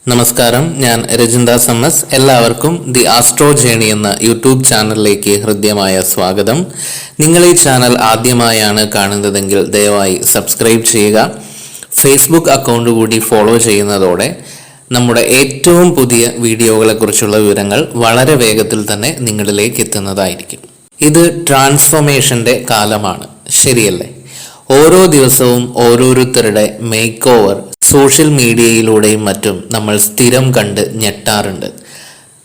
നമസ്കാരം, ഞാൻ രജിൻദാസ് എം.എസ്. എല്ലാവർക്കും ദി ആസ്ട്രോ ജേണി എന്ന യൂട്യൂബ് ചാനലിലേക്ക് ഹൃദ്യമായ സ്വാഗതം. നിങ്ങൾ ഈ ചാനൽ ആദ്യമായാണ് കാണുന്നതെങ്കിൽ ദയവായി സബ്സ്ക്രൈബ് ചെയ്യുക. ഫേസ്ബുക്ക് അക്കൗണ്ട് കൂടി ഫോളോ ചെയ്യുന്നതോടെ നമ്മുടെ ഏറ്റവും പുതിയ വീഡിയോകളെക്കുറിച്ചുള്ള വിവരങ്ങൾ വളരെ വേഗത്തിൽ തന്നെ നിങ്ങളിലേക്ക് എത്തുന്നതായിരിക്കും. ഇത് ട്രാൻസ്ഫോർമേഷൻ്റെ കാലമാണ്, ശരിയല്ലേ? ഓരോ ദിവസവും ഓരോരുത്തരുടെ മേക്ക് ഓവർ സോഷ്യൽ മീഡിയയിലൂടെയും മറ്റും നമ്മൾ സ്ഥിരം കണ്ട് ഞെട്ടാറുണ്ട്.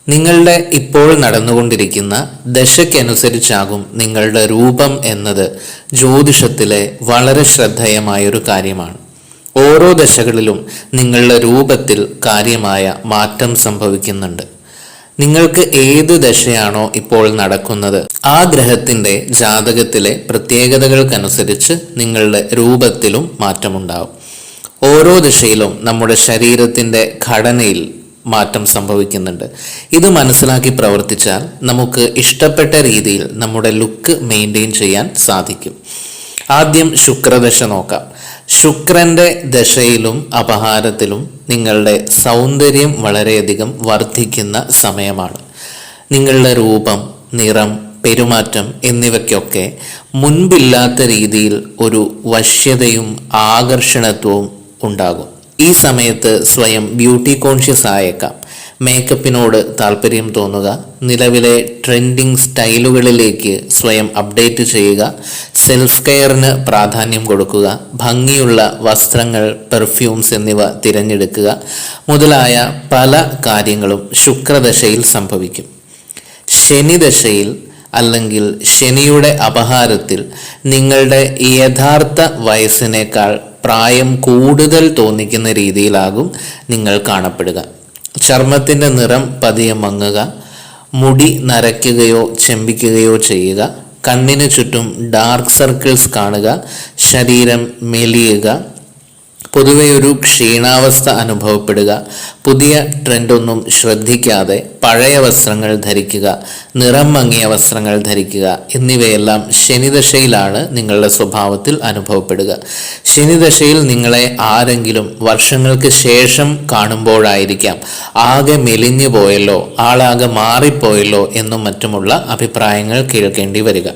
നിങ്ങളുടെ ഇപ്പോൾ നടന്നുകൊണ്ടിരിക്കുന്ന ദശയ്ക്കനുസരിച്ചാകും നിങ്ങളുടെ രൂപം എന്നത് ജ്യോതിഷത്തിലെ വളരെ ശ്രദ്ധേയമായൊരു കാര്യമാണ്. ഓരോ ദശകളിലും നിങ്ങളുടെ രൂപത്തിൽ കാര്യമായ മാറ്റം സംഭവിക്കുന്നുണ്ട്. നിങ്ങൾക്ക് ഏത് ദശയാണോ ഇപ്പോൾ നടക്കുന്നത്, ആ ഗ്രഹത്തിന്റെ ജാതകത്തിലെ പ്രത്യേകതകൾക്കനുസരിച്ച് നിങ്ങളുടെ രൂപത്തിലും മാറ്റമുണ്ടാവും. ഓരോ ദശയിലും നമ്മുടെ ശരീരത്തിന്റെ ഘടനയിൽ മാറ്റം സംഭവിക്കുന്നുണ്ട്. ഇത് മനസ്സിലാക്കി പ്രവർത്തിച്ചാൽ നമുക്ക് ഇഷ്ടപ്പെട്ട രീതിയിൽ നമ്മുടെ ലുക്ക് മെയിൻറ്റെയിൻ ചെയ്യാൻ സാധിക്കും. ആദ്യം ശുക്രദശ നോക്കാം. ശുക്രന്റെ ദശയിലും അപഹാരത്തിലും നിങ്ങളുടെ സൗന്ദര്യം വളരെയധികം വർദ്ധിക്കുന്ന സമയമാണ്. നിങ്ങളുടെ രൂപം, നിറം, പെരുമാറ്റം എന്നിവയ്ക്കൊക്കെ മുൻപില്ലാത്ത രീതിയിൽ ഒരു വശ്യതയും ആകർഷണത്വവും ഉണ്ടാകും. ഈ സമയത്ത് സ്വയം ബ്യൂട്ടി കോൺഷ്യസ് ആയേക്കാം. മേക്കപ്പിനോട് താല്പര്യം തോന്നുക, നിലവിലെ ട്രെൻഡിങ് സ്റ്റൈലുകളിലേക്ക് സ്വയം അപ്ഡേറ്റ് ചെയ്യുക, സെൽഫ് കെയറിന് പ്രാധാന്യം കൊടുക്കുക, ഭംഗിയുള്ള വസ്ത്രങ്ങൾ, പെർഫ്യൂംസ് എന്നിവ തിരഞ്ഞെടുക്കുക മുതലായ പല കാര്യങ്ങളും ശുക്രദശയിൽ സംഭവിക്കും. ശനിദശയിൽ അല്ലെങ്കിൽ ശനിയുടെ അപഹാരത്തിൽ നിങ്ങളുടെ യഥാർത്ഥ വയസ്സിനേക്കാൾ പ്രായം കൂടുതൽ തോന്നിക്കുന്ന രീതിയിലാകും നിങ്ങൾ കാണപ്പെടുക. ചർമ്മത്തിൻ്റെ നിറം പതിയെ മങ്ങുക, മുടി നരയ്ക്കുകയോ ചെമ്പിക്കുകയോ ചെയ്യുക, കണ്ണിന് ചുറ്റും ഡാർക്ക് സർക്കിൾസ് കാണുക, ശരീരം മെലിയുക, പൊതുവെ ഒരു ക്ഷീണാവസ്ഥ അനുഭവപ്പെടുക, പുതിയ ട്രെൻഡൊന്നും ശ്രദ്ധിക്കാതെ പഴയ വസ്ത്രങ്ങൾ ധരിക്കുക, നിറം മങ്ങിയ വസ്ത്രങ്ങൾ ധരിക്കുക എന്നിവയെല്ലാം ശനിദശയിലാണ് നിങ്ങളുടെ സ്വഭാവത്തിൽ അനുഭവപ്പെടുക. ശനിദശയിൽ നിങ്ങളെ ആരെങ്കിലും വർഷങ്ങൾക്ക് ശേഷം കാണുമ്പോഴായിരിക്കാം ആകെ മെലിഞ്ഞു പോയല്ലോ, ആളാകെ മാറിപ്പോയല്ലോ എന്നും മറ്റുമുള്ള അഭിപ്രായങ്ങൾ കേൾക്കേണ്ടി വരിക.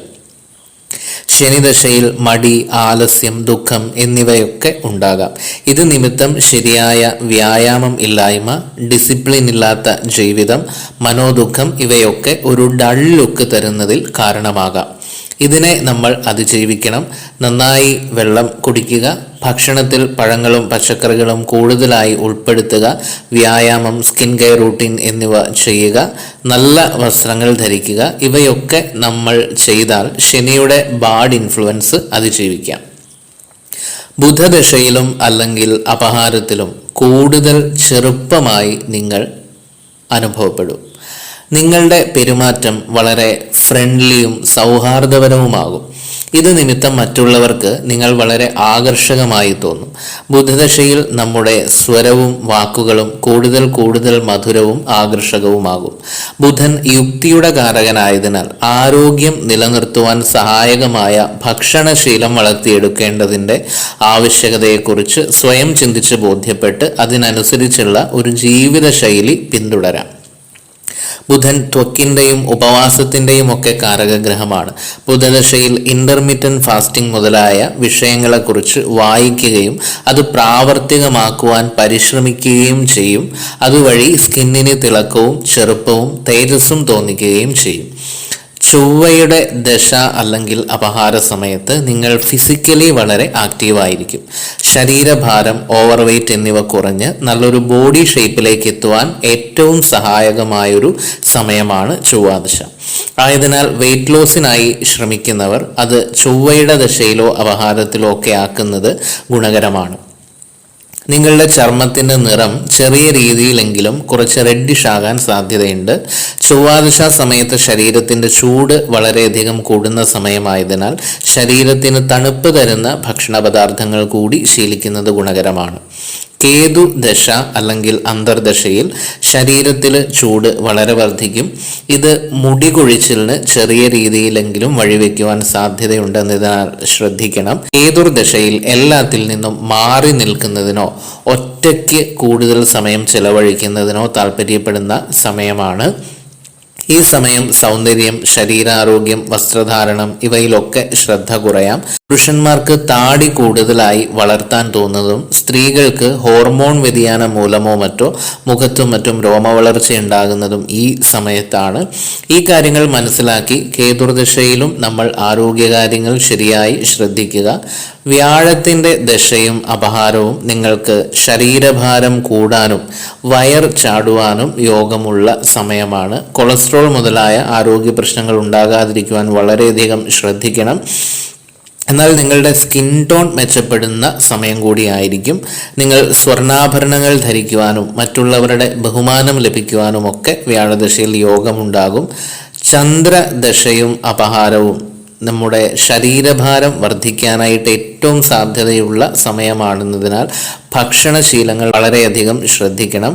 ശനിദശയിൽ മടി, ആലസ്യം, ദുഃഖം എന്നിവയൊക്കെ ഉണ്ടാകാം. ഇത് നിമിത്തം ശരിയായ വ്യായാമം ഇല്ലായ്മ, ഡിസിപ്ലിൻ ഇല്ലാത്ത ജീവിതം, മനോദുഃഖം ഇവയൊക്കെ ഒരു ഡൾ ലുക്ക് തരുന്നതിൽ കാരണമാകാം. ഇതിനെ നമ്മൾ അതിജീവിക്കണം. നന്നായി വെള്ളം കുടിക്കുക, ഭക്ഷണത്തിൽ പഴങ്ങളും പച്ചക്കറികളും കൂടുതലായി ഉൾപ്പെടുത്തുക, വ്യായാമം, സ്കിൻ കെയർ റൂട്ടീൻ എന്നിവ ചെയ്യുക, നല്ല വസ്ത്രങ്ങൾ ധരിക്കുക. ഇവയൊക്കെ നമ്മൾ ചെയ്താൽ ശനിയുടെ ബാഡ് ഇൻഫ്ലുവൻസ് അതിജീവിക്കാം. ബുധദശയിലും അല്ലെങ്കിൽ അപഹാരത്തിലും കൂടുതൽ ചെറുപ്പമായി നിങ്ങൾ അനുഭവപ്പെടും. നിങ്ങളുടെ പെരുമാറ്റം വളരെ ഫ്രണ്ട്ലിയും സൗഹാർദ്ദപരവുമാകും. ഇത് നിമിത്തം മറ്റുള്ളവർക്ക് നിങ്ങൾ വളരെ ആകർഷകമായി തോന്നും. ബുധദശയിൽ നമ്മുടെ സ്വരവും വാക്കുകളും കൂടുതൽ മധുരവും ആകർഷകവുമാകും. ബുധൻ യുക്തിയുടെ കാരകനായതിനാൽ ആരോഗ്യം നിലനിർത്തുവാൻ സഹായകമായ ഭക്ഷണശീലം വളർത്തിയെടുക്കേണ്ടതിൻ്റെ ആവശ്യകതയെക്കുറിച്ച് സ്വയം ചിന്തിച്ച് ബോധ്യപ്പെട്ട് അതിനനുസരിച്ചുള്ള ഒരു ജീവിതശൈലി പിന്തുടരാം. ബുധൻ ത്വക്കിൻ്റെയും ഉപവാസത്തിൻ്റെയും ഒക്കെ കാരകഗ്രഹമാണ്. ബുധദശയിൽ ഇന്റർമിറ്റന്റ് ഫാസ്റ്റിംഗ് മുതലായ വിഷയങ്ങളെക്കുറിച്ച് വായിക്കുകയും അത് പ്രാവർത്തികമാക്കുവാൻ പരിശ്രമിക്കുകയും ചെയ്യും. അതുവഴി സ്കിന്നിന് തിളക്കവും ചെറുപ്പവും തേജസ്സും തോന്നിക്കുകയും ചെയ്യും. ചൊവ്വയുടെ ദശ അല്ലെങ്കിൽ അപഹാര സമയത്ത് നിങ്ങൾ ഫിസിക്കലി വളരെ ആക്റ്റീവായിരിക്കും. ശരീരഭാരം, ഓവർ വെയ്റ്റ് എന്നിവ കുറഞ്ഞ് നല്ലൊരു ബോഡി ഷേപ്പിലേക്ക് എത്തുവാൻ ഏറ്റവും സഹായകമായൊരു സമയമാണ് ചൊവ്വാദശ. ആയതിനാൽ വെയ്റ്റ് ലോസിനായി ശ്രമിക്കുന്നവർ അത് ചൊവ്വയുടെ ദശയിലോ അപഹാരത്തിലോ ഒക്കെ ആക്കുന്നത് ഗുണകരമാണ്. നിങ്ങളുടെ ചർമ്മത്തിൻ്റെ നിറം ചെറിയ രീതിയിലെങ്കിലും കുറച്ച് റെഡിഷ് ആകാൻ സാധ്യതയുണ്ട്. ചൊവ്വാദശ സമയത്ത് ശരീരത്തിൻ്റെ ചൂട് വളരെയധികം കൂടുന്ന സമയമായതിനാൽ ശരീരത്തിന് തണുപ്പ് തരുന്ന ഭക്ഷണ പദാർത്ഥങ്ങൾ കൂടി ശീലിക്കുന്നത് ഗുണകരമാണ്. കേതു ദശ അല്ലെങ്കിൽ അന്തർദശയിൽ ശരീരത്തിൽ ചൂട് വളരെ വർദ്ധിക്കും. ഇത് മുടി കൊഴിച്ചിലിന് ചെറിയ രീതിയിലെങ്കിലും വഴിവെക്കുവാൻ സാധ്യതയുണ്ടെന്നതിനാൽ ശ്രദ്ധിക്കണം. കേതുർദശയിൽ എല്ലാത്തിൽ നിന്നും മാറി നിൽക്കുന്നതിനോ ഒറ്റയ്ക്ക് കൂടുതൽ സമയം ചെലവഴിക്കുന്നതിനോ താല്പര്യപ്പെടുന്ന സമയമാണ്. ഈ സമയം സൗന്ദര്യം, ശരീരാരോഗ്യം, വസ്ത്രധാരണം ഇവയിലൊക്കെ ശ്രദ്ധ കുറയാം. പുരുഷന്മാർക്ക് താടി കൂടുതലായി വളർത്താൻ തോന്നുന്നതും സ്ത്രീകൾക്ക് ഹോർമോൺ വ്യതിയാനം മൂലമോ മറ്റോ മുഖത്തും മറ്റും രോമവളർച്ച ഉണ്ടാകുന്നതും ഈ സമയത്താണ്. ഈ കാര്യങ്ങൾ മനസ്സിലാക്കി കേതുർദശയിലും നമ്മൾ ആരോഗ്യകാര്യങ്ങൾ ശരിയായി ശ്രദ്ധിക്കുക. വ്യാഴത്തിൻ്റെ ദശയും അപഹാരവും നിങ്ങൾക്ക് ശരീരഭാരം കൂടാനും വയർ ചാടുവാനും യോഗമുള്ള സമയമാണ്. കൊളസ്ട്രോൾ മുതലായ ആരോഗ്യ പ്രശ്നങ്ങൾ ഉണ്ടാകാതിരിക്കുവാൻ വളരെയധികം ശ്രദ്ധിക്കണം. എന്നാൽ നിങ്ങളുടെ സ്കിൻ ടോൺ മെച്ചപ്പെടുന്ന സമയം കൂടിയായിരിക്കും. നിങ്ങൾ സ്വർണ്ണാഭരണങ്ങൾ ധരിക്കുവാനും മറ്റുള്ളവരുടെ ബഹുമാനം ലഭിക്കുവാനും ഒക്കെ വ്യാഴദശയിൽ യോഗമുണ്ടാകും. ചന്ദ്രദശയും അപഹാരവും നമ്മുടെ ശരീരഭാരം വർദ്ധിക്കാനായിട്ട് ഏറ്റവും സാധ്യതയുള്ള സമയമാണെന്നതിനാൽ ഭക്ഷണശീലങ്ങൾ വളരെയധികം ശ്രദ്ധിക്കണം.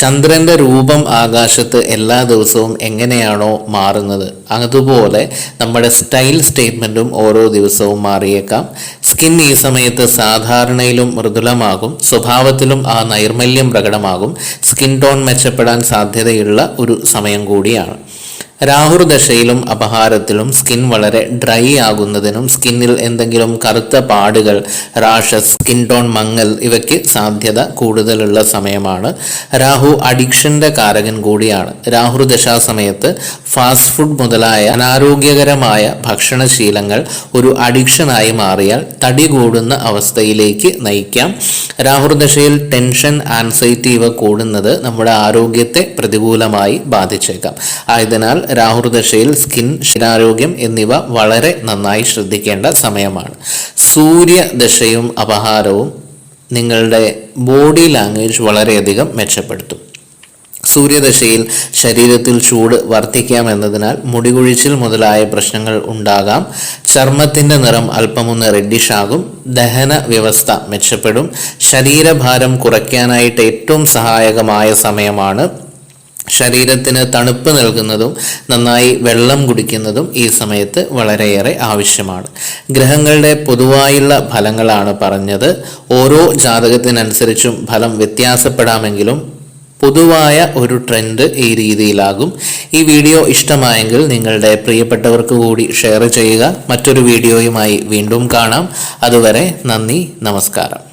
ചന്ദ്രൻ്റെ രൂപം ആകാശത്ത് എല്ലാ ദിവസവും എങ്ങനെയാണോ മാറുന്നത് അതുപോലെ നമ്മുടെ സ്റ്റൈൽ സ്റ്റേറ്റ്മെൻറ്റും ഓരോ ദിവസവും മാറിയേക്കാം. സ്കിൻ ഈ സമയത്ത് സാധാരണയിലും മൃദുലമാകും. സ്വഭാവത്തിലും ആ നൈർമല്യം പ്രകടമാകും. സ്കിൻ ടോൺ മെച്ചപ്പെടാൻ സാധ്യതയുള്ള ഒരു സമയം കൂടിയാണ്. രാഹുർദശയിലും അപഹാരത്തിലും സ്കിൻ വളരെ ഡ്രൈ ആകുന്നതിനും സ്കിന്നിൽ എന്തെങ്കിലും കറുത്ത പാടുകൾ, റാഷസ്, സ്കിൻ ടോൺ മങ്ങൽ ഇവയ്ക്ക് സാധ്യത കൂടുതലുള്ള സമയമാണ്. രാഹു അഡിക്ഷൻ്റെ കാരകൻ കൂടിയാണ്. രാഹുർദശാ സമയത്ത് ഫാസ്റ്റ് ഫുഡ് മുതലായ അനാരോഗ്യകരമായ ഭക്ഷണശീലങ്ങൾ ഒരു അഡിക്ഷനായി മാറിയാൽ തടി കൂടുന്ന അവസ്ഥയിലേക്ക് നയിക്കാം. രാഹുർദശയിൽ ടെൻഷൻ, ആൻസൈറ്റി ഇവ കൂടുന്നത് നമ്മുടെ ആരോഗ്യത്തെ പ്രതികൂലമായി ബാധിച്ചേക്കാം. ആയതിനാൽ രാഹുർദശയിൽ സ്കിൻ, ശരീരാരോഗ്യം എന്നിവ വളരെ നന്നായി ശ്രദ്ധിക്കേണ്ട സമയമാണ്. സൂര്യദശയും അപഹാരവും നിങ്ങളുടെ ബോഡി ലാംഗ്വേജ് വളരെയധികം മെച്ചപ്പെടുത്തും. സൂര്യദശയിൽ ശരീരത്തിൽ ചൂട് വർദ്ധിക്കാമെന്നതിനാൽ മുടികൊഴിച്ചിൽ മുതലായ പ്രശ്നങ്ങൾ ഉണ്ടാകാം. ചർമ്മത്തിൻ്റെ നിറം അല്പമൊന്ന് റെഡിഷ് ആകും. ദഹന വ്യവസ്ഥ മെച്ചപ്പെടും. ശരീരഭാരം കുറയ്ക്കാനായിട്ട് ഏറ്റവും സഹായകമായ സമയമാണ്. ശരീരത്തിന് തണുപ്പ് നൽകുന്നതും നന്നായി വെള്ളം കുടിക്കുന്നതും ഈ സമയത്ത് വളരെയേറെ ആവശ്യമാണ്. ഗ്രഹങ്ങളുടെ പൊതുവായുള്ള ഫലങ്ങളാണ് പറഞ്ഞത്. ഓരോ ജാതകത്തിനനുസരിച്ചും ഫലം വ്യത്യാസപ്പെടാമെങ്കിലും പൊതുവായ ഒരു ട്രെൻഡ് ഈ രീതിയിലാകും. ഈ വീഡിയോ ഇഷ്ടമായെങ്കിൽ നിങ്ങളുടെ പ്രിയപ്പെട്ടവർക്ക് കൂടി ഷെയർ ചെയ്യുക. മറ്റൊരു വീഡിയോയുമായി വീണ്ടും കാണാം. അതുവരെ നന്ദി, നമസ്കാരം.